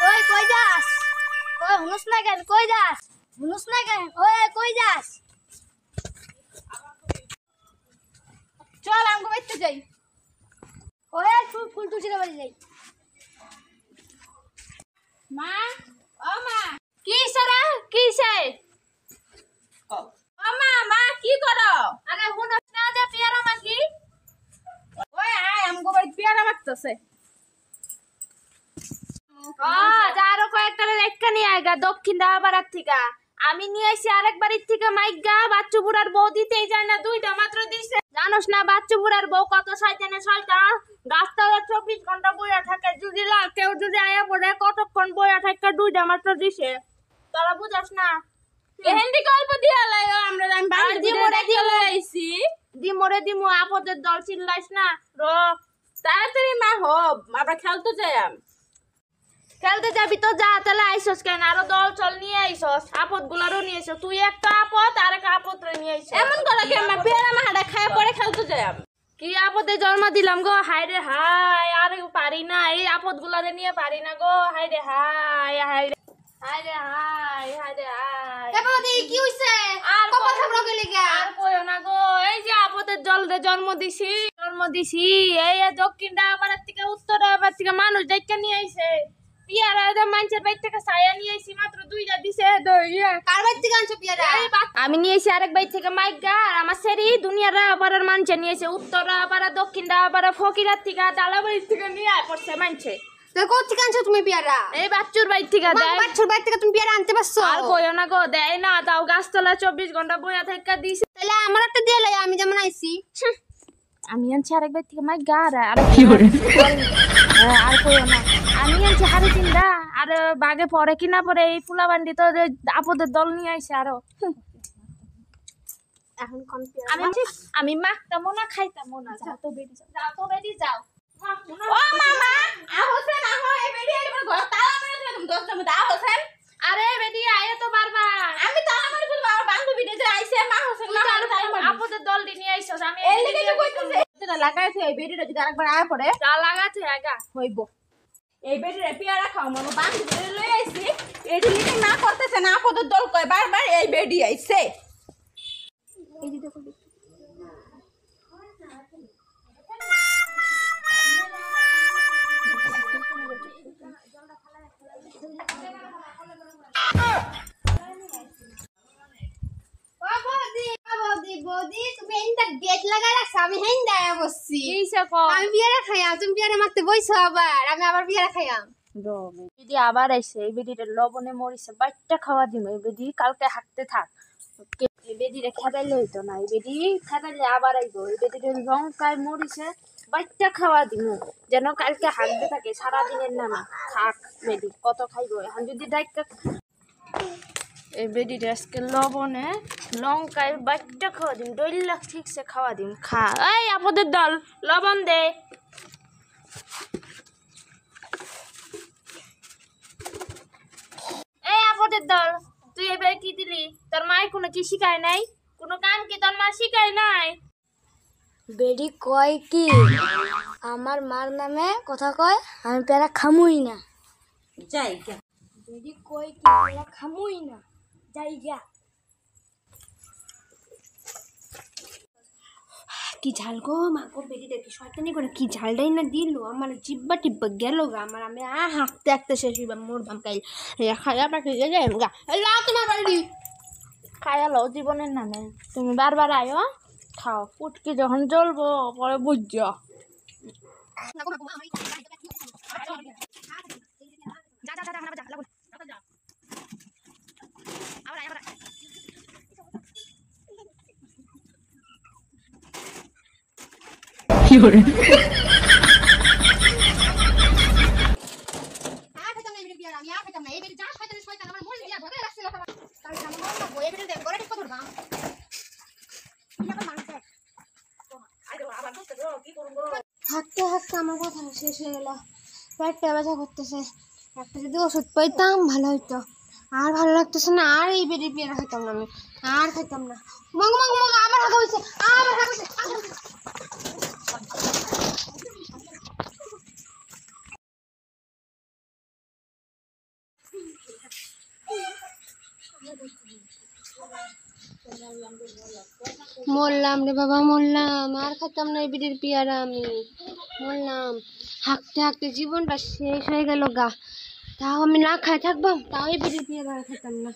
ওই কই যাস? ওই হুনুস না কেন? কই যাস? হুনুস না কেন? ওই কই যাস? চল আমগো বাইতে যাই। ওই ফুল ফুল তুলছি বাড়ি যাই। মা ও মা কি সারা কি চাই? ও মা মা কি করো? আরে হুনুস না যে পেয়ারা মাখি। ওই আয় আমগো বাড়ি পেয়ারা মাখতেছে। যারো কয়েকটা রেখা নিয়ে আইগা দক্ষিণ দাবারার থেকে আমি নিয়ে আইছি আরেক বাড়ির থেকে মাইগা বাচ্চু বুড়ার বউ দিতেই যায় না, দুইটা মাত্র দিছে। জানোস না বাচ্চু বুড়ার বউ কত শয়তানে শয়তান, গাছতলা 24 ঘন্টা বইয়া থাকে, যদি কেউ যদি আয়া পড়ে কতক্ষণ বইয়া থাকে, দুইটা মাত্র দিছে। তোরা বুঝাস না এহেন্দি গল্প দিয়া লাইও আমরা আমি বাড়ি দিমরে দিয়া লাইছি দিমো আপদের দল চিল্লাইস না র তাড়াতাড়ি মা হব আমরা খেলতে যাই। খেলতে যাবি তো যা, তাহলে আইসস কেন? আরো দল চল নিয়ে আইসস, আপদ গুলারও নিয়ে এসো। তুই একটা আপদ আর একটা আপদ নিয়ে আইসস। এমন করে কি আমরা পেয়ারা মাহাটা খায় পরে খেলতে যাই? কি আপদে জন্ম দিলাম গো, হাই রে হাই, আর পারি না এই আপদ গুলারে নিয়ে পারি না গো, হাই রে হাই, হাই রে হাই রে হাই, হাই রে হাই। এবারে দেখি কি হইছে? আর কপাল খাবড় গেলে গা। আর কইও না গো, এই যে আপদের জলরে জন্ম দিছি এই দক্ষিণ ডাবারের থেকে উত্তর ডাবার থেকে মানুষ দেখে নিয়ে আইছে। পিয়ারা মানুষের বাইর থেকে ছায়া নিয়ে আইছি, মাত্র দুইটা দিছে। কার বাড়ি থেকে আনছো পেয়ারা? আমি নিয়ে আইছি আরেক বাইর থেকে মাইগা, আর আমার সেরি দুনিয়ারা আবার মানুষে নিয়ে আইছে, উত্তরা আবার দক্ষিণটা আবার ফকিরার থেকে ডালাবাড়ির থেকে নিয়ে পড়ছে মানুষে। তো কোথা থেকে আনছো তুমি পেয়ারা? এই বাচ্চুর বাইর থেকে দেয়। বাচ্চুর বাড়ি থেকে তুমি পেয়ারা আনতে পারছো? আর কইও না গো, দেয় না, তাও গাছতলা 24 ঘন্টা বইয়া থেকে দিছে। তাহলে আমার একটা দিয়ে লাই, আমি যেমন আইছি। আমি আনছি আরেক বাইর থেকে মাইগা, আর কি করে আর কইও না, আমি আনছি হাড়ি চিন্তা, আর বাগে পরে কিনা পরে এই ফুলাবান্ডি তো আপদের দল নিয়ে আইছে আরো। এখন কোন আমি মাখতামও না খাইতামও না। যাও তো বেরি যাও ও মামা আহছেন আহো, এই বেরি আইলে ঘর তালা মেরে দিলাম, তুমি দশটার মধ্যে আহছেন। আরে বেরি আয় তো বারবার, আমি তালা মেরে দিলাম, আমার বান্ধবী যে আইছে মা হোসেন না আপদের দল নিয়ে আইছস। আমি এই লিগে তো কইতেছে এটা লাগাইছে, এই বেরিটা যদি আরেকবার আয় পড়ে তা লাগাতে আগা হইব। এই বেরিরে পেয়ারা খাও মামা, বান্ধবী লই আইছি, এই লিগে না করতেছে না, আপদের দল কয় বারবার এই বেরি আইছে। এই যে দেখো বৌদি, তুমি এইটা গেট লাগাই রাখছো, আমি হেন্দা বসছি। কিসে কো? আমি পেয়ারা খাইয়াম, তুমি পেয়ারা মারতে বইছো আবার, আমি আবার পেয়ারা খাইয়াম। বেদি আবার আইছে, এই বেদিটা লবণে মরিছে, বাইটটা খাওয়া দিম। এই বেদি কালকে হাঁটতে থাক, এই বেদিটা খেদাইলে হইতো না, এই বেদি খেদাইলে আবার আইব। এই বেদিটা লঙ্কায় মরিছে, বাইটটা খাওয়া দিম যেন কালকে হাঁটতে থাকে সারাদিনের নামে। থাক বেদি কত খাইব এখন যদি ডাইকা। এই বেদিটা আজকে লবণে লঙ্কায় বাইটটা খাওয়া দিম, ডইলা ঠিকছে খাওয়া দিম। খা এই আপদের দল লবণ দে। এই আপদের দল তুই এবার কি দিলি? তোর মায়ের কোনো কি শিখায় নাই? কোনো কাম কি তোর মা শিখায় নাই? বেডি কয় কি আমার মার নামে কথা কয়, আমি পেয়ারা খামুই না। যাই গা বেডি কয় কি পেয়ারা খামুই না, যাই গা। কি ঝাল গো মা গো, বেডি দেখি শয়তানি করে কি ঝালটাই না দিল, আমার জিব্বা টিব্বা গেল গা, আমার আমি হাঁকতে হাঁকতে শেষ হইবা মোর বাম কাইল খাইয়া পাখি যাই গা। লা তোমার বাড়ি খাইয়া লো জীবনের নামে, তুমি বারবার আয়ো খাও, পুটকি যখন জ্বলবো পরে বুঝছো। কি করে হাঁটতে হাঁটতে আমার কথা শেষ হয়ে গেল, পেটটা ব্যথা করতেছে। একটা যদি ওষুধ পাইতাম ভালো হইতো, আর ভালো লাগতেছে না, আর এই বেরিয়ে পেয়ারা খাইতাম না, আমি আর খাইতাম না। মগ মগ মগ আবার হাঁকা হয়েছে, আবার হাঁকা হয়েছে। মরলাম রে বাবা, মরলাম। আর খেতাম না এই বিড়ির পেয়ারা, আমি মরলাম। হাঁকতে হাঁকতে জীবনটা শেষ হয়ে গেল গা। তাও আমি না খাই থাকবাম, তাও এই বিড়ির পেয়ারা আর খেতাম না।